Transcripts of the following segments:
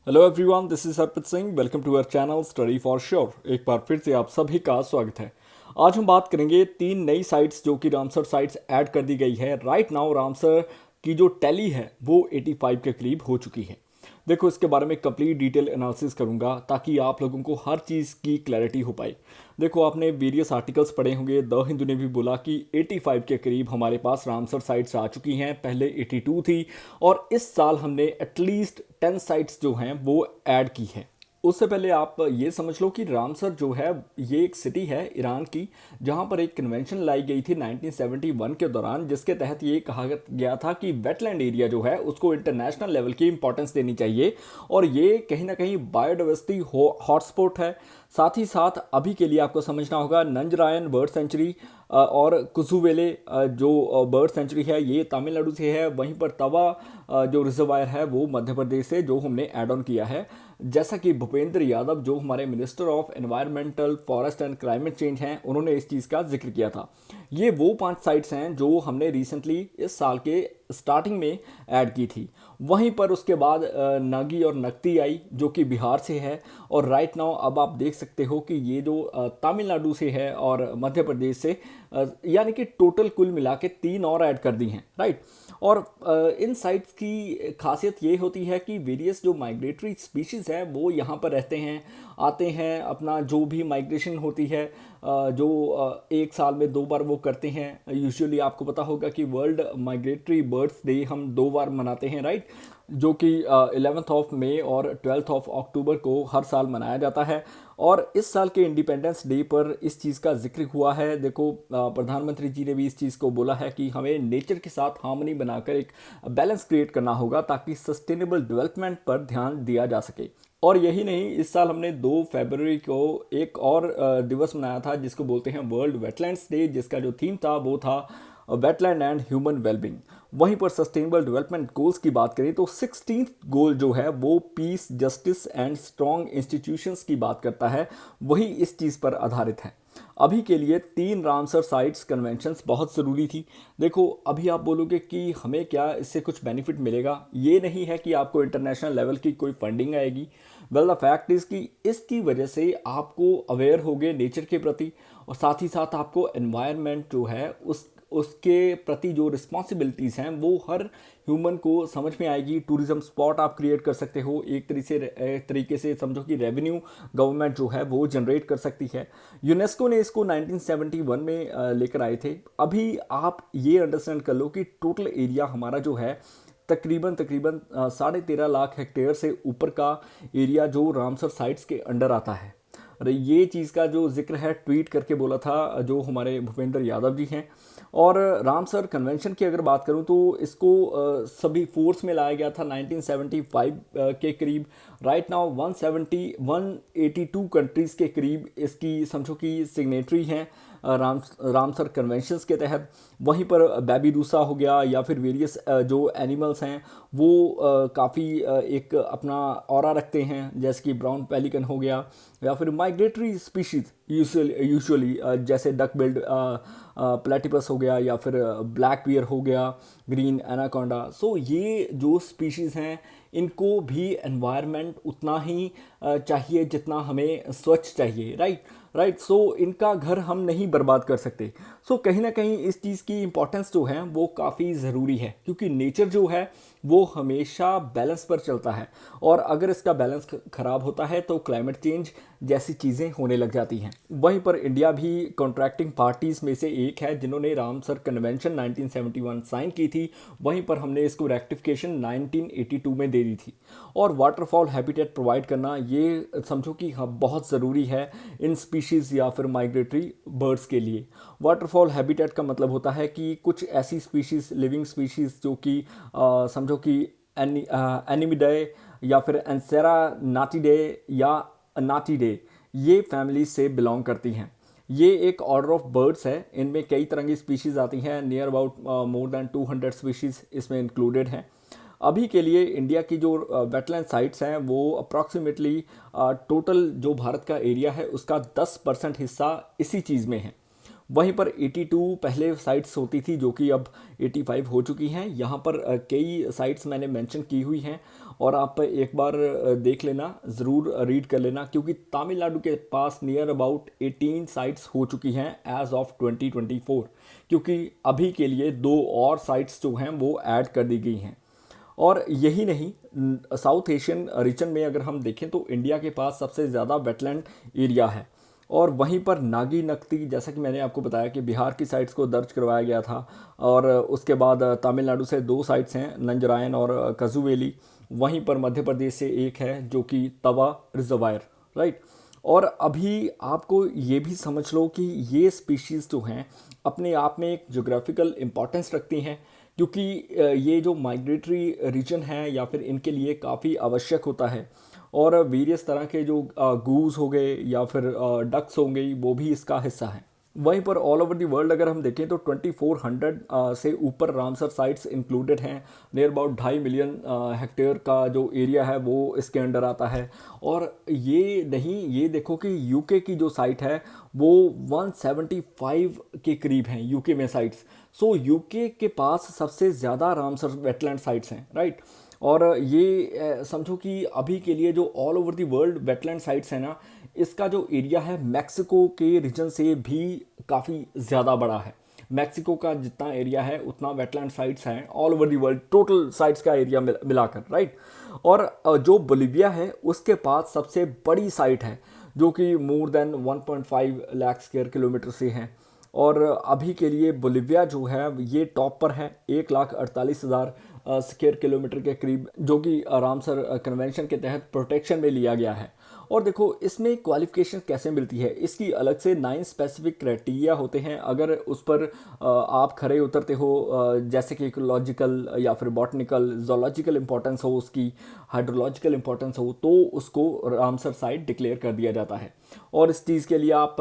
Hello everyone, this is Harpreet Singh. Welcome to our channel study for sure. एक बार फिर से आप सभी का स्वागत है। आज हम बात करेंगे तीन नई साइट्स जो कि रामसर साइट्स ऐड कर दी गई है। राइट नाउ रामसर की जो टैली है वो 85 के करीब हो चुकी है। देखो, इसके बारे में कंप्लीट डिटेल एनालिसिस करूंगा ताकि आप लोगों को हर चीज़ की क्लैरिटी हो पाए। देखो, आपने वेरियस आर्टिकल्स पढ़े होंगे। द हिंदू ने भी बोला कि 85 के करीब हमारे पास रामसर साइट्स आ चुकी हैं। पहले 82 थी और इस साल हमने एटलीस्ट 10 साइट्स जो हैं वो ऐड की है। उससे पहले आप ये समझ लो कि रामसर जो है ये एक सिटी है ईरान की, जहाँ पर एक कन्वेंशन लाई गई थी 1971 के दौरान, जिसके तहत ये कहा गया था कि वेटलैंड एरिया जो है उसको इंटरनेशनल लेवल की इंपॉर्टेंस देनी चाहिए और ये कहीं ना कहीं बायोडाइवर्सिटी हॉटस्पॉट है। साथ ही साथ अभी के लिए आपको समझना होगा नंजरायन बर्ड सेंचुरी और कुजुवेले जो बर्ड सेंचुरी है ये तमिलनाडु से है। वहीं पर तवा जो रिजर्वायर है वो मध्य प्रदेश से जो हमने ऐड ऑन किया है। जैसा कि भूपेंद्र यादव जो हमारे minister of environmental forest and climate change हैं, उन्होंने इस चीज़ का जिक्र किया था। ये वो 5 साइट्स हैं जो हमने रिसेंटली इस साल के स्टार्टिंग में ऐड की थी। वहीं पर उसके बाद नागी और नकती आई जो कि बिहार से है। और राइट नाउ अब आप देख सकते हो कि ये जो तमिलनाडु से है और मध्य प्रदेश से, यानी कि टोटल कुल मिला के 3 और ऐड कर दी हैं। राइट। और इन साइट्स की खासियत ये होती है कि वेरियस जो माइग्रेटरी स्पीशीज़ हैं वो यहाँ पर रहते हैं, आते हैं। अपना जो भी माइग्रेशन होती है जो एक साल में 2 बार वो करते हैं। यूजुअली आपको पता होगा कि वर्ल्ड माइग्रेटरी बर्ड्स डे हम 2 बार मनाते हैं। राइट। जो कि 11th ऑफ मई और 12th ऑफ अक्टूबर को हर साल मनाया जाता है। और इस साल के इंडिपेंडेंस डे पर इस चीज़ का जिक्र हुआ है। देखो, प्रधानमंत्री जी ने भी इस चीज़ को बोला है कि हमें नेचर के साथ हार्मनी बनाकर एक बैलेंस क्रिएट करना होगा ताकि सस्टेनेबल डेवलपमेंट पर ध्यान दिया जा सके। और यही नहीं, इस साल हमने 2 फरवरी को एक और दिवस मनाया था जिसको बोलते हैं वर्ल्ड वेटलैंड्स डे, जिसका जो थीम था वो था वेटलैंड एंड ह्यूमन वेलबींग। वहीं पर सस्टेनेबल डेवलपमेंट गोल्स की बात करें तो 16th गोल जो है वो peace, justice and strong institutions की बात करता है। वही इस चीज़ पर आधारित है। अभी के लिए 3 रामसर साइट्स कन्वेंशंस बहुत ज़रूरी थी। देखो, अभी आप बोलोगे कि हमें क्या इससे कुछ बेनिफिट मिलेगा। ये नहीं है कि आपको इंटरनेशनल लेवल की कोई फंडिंग आएगी। वेल, द फैक्ट इज़ कि इसकी वजह से आपको अवेयर होगे नेचर के प्रति और साथ ही साथ आपको एनवायरनमेंट जो है उसके प्रति जो रिस्पॉन्सिबिलिटीज़ हैं वो हर ह्यूमन को समझ में आएगी। टूरिज्म स्पॉट आप क्रिएट कर सकते हो। एक तरीके से समझो कि रेवेन्यू गवर्नमेंट जो है वो जनरेट कर सकती है। यूनेस्को ने इसको 1971 में लेकर आए थे। अभी आप ये अंडरस्टैंड कर लो कि टोटल एरिया हमारा जो है तकरीबन तकरीबन 13.5 लाख हेक्टेयर से ऊपर का एरिया जो रामसर साइट्स के अंडर आता है। अरे, ये चीज़ का जो जिक्र है ट्वीट करके बोला था जो हमारे भूपेंद्र यादव जी हैं। और रामसर कन्वेंशन की अगर बात करूं तो इसको सभी फोर्स में लाया गया था 1975 के करीब। राइट नाउ 182 कंट्रीज़ के करीब इसकी समझो कि सिग्नेटरी हैं रामसर कन्वेंशंस के तहत। वहीं पर बेबी रूसा हो गया या फिर वेरियस जो एनिमल्स हैं वो काफ़ी एक अपना ऑरा रखते हैं, जैसे कि ब्राउन पेलिकन हो गया या फिर माइग्रेटरी स्पीशीज़ यूजुअली जैसे डक बिल्ड प्लेटिपस हो गया या फिर ब्लैक बियर हो गया, ग्रीन एनाकोंडा। सो ये जो स्पीशीज़ हैं इनको भी एनवायरनमेंट उतना ही चाहिए जितना हमें स्वच्छ चाहिए। राइट। राइट। सो इनका घर हम नहीं बर्बाद कर सकते। सो कहीं ना कहीं इस चीज़ की इंपॉर्टेंस जो है वो काफ़ी ज़रूरी है क्योंकि नेचर जो है वो हमेशा बैलेंस पर चलता है और अगर इसका बैलेंस ख़राब होता है तो क्लाइमेट चेंज जैसी चीज़ें होने लग जाती हैं। वहीं पर इंडिया भी कॉन्ट्रैक्टिंग पार्टीज़ में से एक है जिन्होंने रामसर कन्वेंशन 1971 साइन की थी। वहीं पर हमने इसको रेक्टिफिकेशन 1982 में दे दी थी। और वाटरफॉल हैबिटेट प्रोवाइड करना ये समझो कि हाँ बहुत ज़रूरी है इन स्पीशीज़ या फिर माइग्रेटरी बर्ड्स के लिए। वाटरफॉल हैबिटेट का मतलब होता है कि कुछ ऐसी स्पीशीज़, लिविंग स्पीशीज़ जो कि समझो कि एनिमिडे या फिर एंसेरा नाटिडे या नाटिडे, ये फैमिली से बिलोंग करती हैं। ये एक ऑर्डर ऑफ बर्ड्स है। इनमें कई तरह की स्पीशीज़ आती हैं। Near about more than 200 species इसमें इंक्लूडेड हैं। अभी के लिए इंडिया की जो वेटलैंड साइट्स हैं वो अप्रॉक्सीमेटली टोटल जो भारत का एरिया है उसका 10% हिस्सा इसी चीज़ में है। वहीं पर 82 पहले साइट्स होती थी जो कि अब 85 हो चुकी हैं। यहाँ पर कई साइट्स मैंने मेंशन की हुई हैं और आप एक बार देख लेना, ज़रूर रीड कर लेना, क्योंकि तमिलनाडु के पास नियर अबाउट 18 साइट्स हो चुकी हैं एज ऑफ 2024, क्योंकि अभी के लिए 2 और साइट्स जो हैं वो ऐड कर दी गई हैं। और यही नहीं, साउथ एशियन रीजन में अगर हम देखें तो इंडिया के पास सबसे ज़्यादा वेटलैंड एरिया है। और वहीं पर नागी नकती, जैसा कि मैंने आपको बताया कि बिहार की साइट्स को दर्ज करवाया गया था, और उसके बाद तमिलनाडु से 2 साइट्स हैं, नंजरायन और कजुवेली। वहीं पर मध्य प्रदेश से एक है जो कि तवा रिजर्वायर, राइट। और अभी आपको ये भी समझ लो कि ये स्पीशीज़ जो हैं अपने आप में एक जोग्राफिकल इम्पॉर्टेंस रखती हैं, क्योंकि ये जो माइग्रेटरी रीजन है या फिर इनके लिए काफ़ी आवश्यक होता है। और वेरियस तरह के जो गूज हो गए या फिर डक्स हो गई, वो भी इसका हिस्सा हैं। वहीं पर ऑल ओवर दी वर्ल्ड अगर हम देखें तो 2400 से ऊपर रामसर साइट्स इंक्लूडेड हैं। नियर अबाउट 2.5 मिलियन हेक्टेयर का जो एरिया है वो इसके अंडर आता है। और ये नहीं, ये देखो कि यूके की जो साइट है वो 175 के करीब हैं यूके में साइट्स। सो यूके के पास सबसे ज़्यादा रामसर वेटलैंड साइट्स हैं, राइट। और ये समझो कि अभी के लिए जो all over the world wetland sites है ना, इसका जो एरिया है मैक्सिको के रीजन से भी काफ़ी ज़्यादा बड़ा है। मैक्सिको का जितना एरिया है उतना वेटलैंड साइट्स हैं all over the world, total sites का एरिया मिलाकर, राइट। और जो बोलिविया है उसके पास सबसे बड़ी साइट है जो कि more than 1.5 lakh square kilometre से है। और अभी के लिए बोलिविया जो है ये टॉप पर है, 1,48,000 स्क्वायर किलोमीटर के करीब, जो कि रामसर कन्वेंशन के तहत प्रोटेक्शन में लिया गया है। और देखो इसमें क्वालिफिकेशन कैसे मिलती है, इसकी अलग से 9 स्पेसिफिक क्राइटेरिया होते हैं। अगर उस पर आप खरे उतरते हो, जैसे कि इकोलॉजिकल या फिर बॉटनिकल, जोलॉजिकल इंपॉर्टेंस हो उसकी, हाइड्रोलॉजिकल इंपॉर्टेंस हो, तो उसको रामसर साइट डिक्लेयर कर दिया जाता है। और इस चीज़ के लिए आप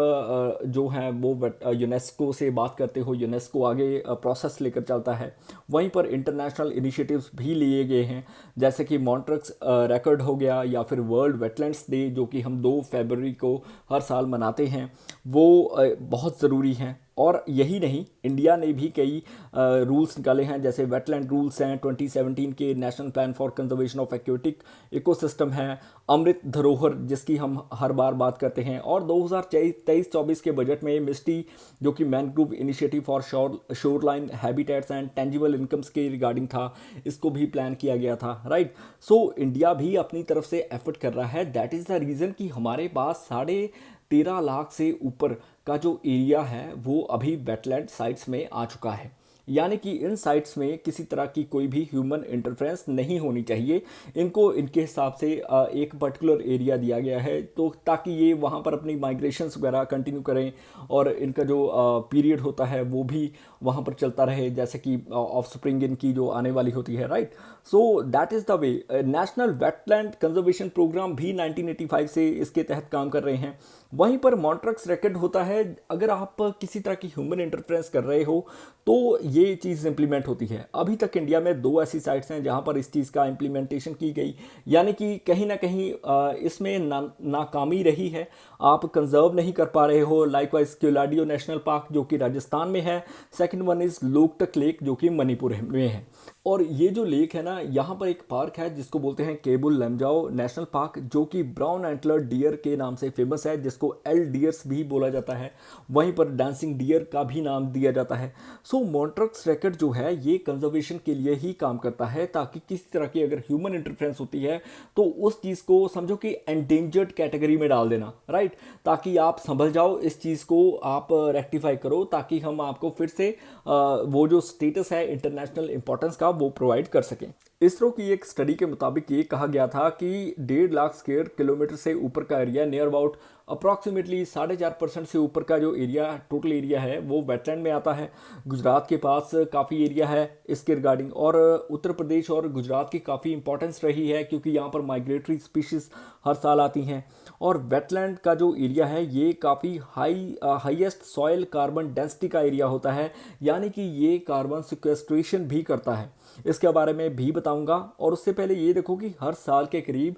जो है वो यूनेस्को से बात करते हो, यूनेस्को आगे प्रोसेस लेकर चलता है। वहीं पर इंटरनेशनल इनिशिएटिव्स भी लिए गए हैं, जैसे कि मॉन्ट्रक्स रिकॉर्ड हो गया या फिर वर्ल्ड वेटलैंड्स डे जो कि हम 2 फरवरी को हर साल मनाते हैं, वो बहुत ज़रूरी हैं। और यही नहीं, इंडिया ने भी कई रूल्स निकाले हैं, जैसे वेटलैंड रूल्स हैं 2017 के, national plan for conservation of aquatic ecosystem है, अमृत धरोहर जिसकी हम हर बार बात करते हैं, और 2023-24 के बजट में मिस्टी जो कि mangrove initiative for shoreline habitats and tangible incomes के रिगार्डिंग था, इसको भी प्लान किया गया था, राइट। सो इंडिया भी अपनी तरफ से एफर्ट कर रहा है। दैट इज़ द रीज़न कि हमारे पास 13.5 लाख से ऊपर का जो एरिया है वो अभी वेटलैंड साइट्स में आ चुका है। यानी कि इन साइट्स में किसी तरह की कोई भी ह्यूमन इंटरफेरेंस नहीं होनी चाहिए। इनको इनके हिसाब से एक पर्टिकुलर एरिया दिया गया है, तो ताकि ये वहाँ पर अपनी माइग्रेशंस वगैरह कंटिन्यू करें और इनका जो पीरियड होता है वो भी वहाँ पर चलता रहे, जैसे कि ऑफ स्प्रिंग इनकी जो आने वाली होती है, right. So that is the way. National wetland conservation programme भी 1985 से इसके तहत काम कर रहे हैं। वहीं पर मॉन्ट्रक्स रिकॉर्ड होता है, अगर आप किसी तरह की ह्यूमन इंटरफेरेंस कर रहे हो तो ये चीज़ इंप्लीमेंट होती है। अभी तक इंडिया में 2 ऐसी साइट्स हैं जहां पर इस चीज़ का इंप्लीमेंटेशन की गई, यानी कि कहीं ना कहीं इसमें नाकामी रही है, आप कंजर्व नहीं कर पा रहे हो। लाइकवाइज क्यूलाडियो नेशनल पार्क जो कि राजस्थान में है, second one is Loktak lake जो कि मणिपुर में है। और ये जो लेक है ना, यहाँ पर एक पार्क है जिसको बोलते हैं केबुल लमजाओ नेशनल पार्क, जो कि ब्राउन एंटलर डियर के नाम से फेमस है, जिसको एल डियर्स भी बोला जाता है। वहीं पर डांसिंग डियर का भी नाम दिया जाता है। सो मॉन्ट्रक्स रिकॉर्ड जो है ये कंजर्वेशन के लिए ही काम करता है, ताकि किसी तरह की अगर ह्यूमन इंटरफेरेंस होती है तो उस चीज़ को समझो कि एंडेंजर्ड कैटेगरी में डाल देना, राइट, ताकि आप संभल जाओ, इस चीज़ को आप रेक्टिफाई करो, ताकि हम आपको फिर से वो जो स्टेटस है इंटरनेशनल इंपॉर्टेंस का वो प्रोवाइड कर सकें। इसरो की एक स्टडी के मुताबिक ये कहा गया था कि 1.5 लाख स्क्वायर किलोमीटर से ऊपर का एरिया, नियर अबाउट अप्रॉक्सीमेटली 4.5% से ऊपर का जो एरिया, टोटल एरिया है वो वेटलैंड में आता है। गुजरात के पास काफ़ी एरिया है इसके रिगार्डिंग, और उत्तर प्रदेश और गुजरात की काफ़ी इंपॉर्टेंस रही है, क्योंकि यहाँ पर माइग्रेटरी स्पीशीज़ हर साल आती हैं। और वेटलैंड का जो एरिया है ये काफ़ी हाईएस्ट सॉइल कार्बन डेंसिटी का एरिया होता है, यानी कि ये कार्बन सिक्वेस्ट्रेशन भी करता है। इसके बारे में भी बताऊंगा। और उससे पहले ये देखो कि हर साल के करीब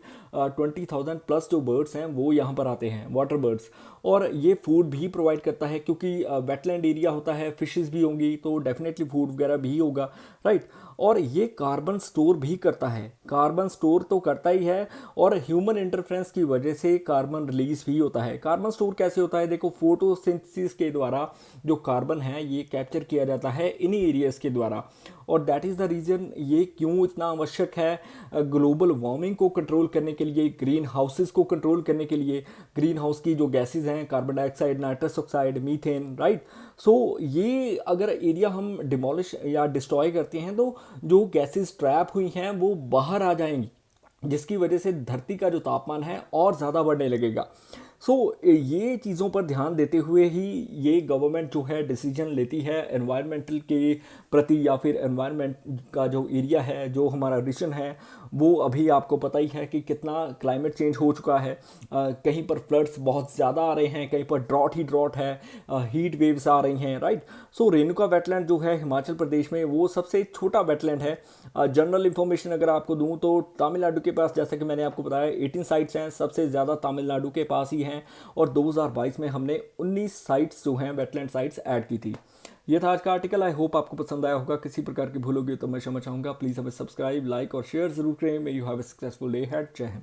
20,000 प्लस जो बर्ड्स हैं वो यहाँ पर आते हैं। वाटर बर्ड्स, और ये फूड भी प्रोवाइड करता है क्योंकि वेटलैंड एरिया होता है, फिशेस भी होंगी तो डेफिनेटली फूड वगैरह भी होगा, राइट। और ये कार्बन स्टोर भी करता है, कार्बन स्टोर तो करता ही है, और ह्यूमन इंटरफेरेंस की वजह से कार्बन रिलीज भी होता है। कार्बन स्टोर कैसे होता है, देखो फोटोसिंथेसिस के द्वारा जो कार्बन है ये कैप्चर किया जाता है इन्हीं एरियाज के द्वारा, और दैट इज़ द रीज़न ये क्यों इतना आवश्यक है ग्लोबल वार्मिंग को कंट्रोल करने के लिए, ग्रीन हाउसेस को कंट्रोल करने के लिए। ग्रीन हाउस की जो गैसेज हैं, carbon dioxide, nitrous oxide, methane, right. So ये अगर एरिया हम डिमोलिश या डिस्ट्रॉय करते हैं तो जो गैसेज ट्रैप हुई हैं वो बाहर आ जाएंगी, जिसकी वजह से धरती का जो तापमान है और ज़्यादा बढ़ने लगेगा। सो ये चीज़ों पर ध्यान देते हुए ही ये गवर्नमेंट जो है डिसीजन लेती है एनवायरमेंटल के प्रति, या फिर एनवायरनमेंट का जो एरिया है, जो हमारा रीजन है, वो अभी आपको पता ही है कि कितना क्लाइमेट चेंज हो चुका है। कहीं पर फ्लड्स बहुत ज़्यादा आ रहे हैं, कहीं पर ड्रॉट ही ड्रॉट है, हीट वेव्स आ रही हैं, राइट। सो रेणुका वेटलैंड जो है हिमाचल प्रदेश में वो सबसे छोटा वेटलैंड है। जनरल इन्फॉर्मेशन अगर आपको दूं तो तमिलनाडु के पास, जैसा कि मैंने आपको बताया, 18 साइट्स हैं, सबसे ज़्यादा तमिलनाडु के पास ही हैं, और 2022 में हमने 19 साइट्स जो हैं वेटलैंड साइट्स ऐड की थी। ये था आज का आर्टिकल। आई होप आपको पसंद आया होगा। किसी प्रकार की भूल होगी तो मैं क्षमा चाहूँगा। प्लीज़ हमें सब्सक्राइब, लाइक और शेयर जरूर करें। May you have a successful day had. जय हिंद।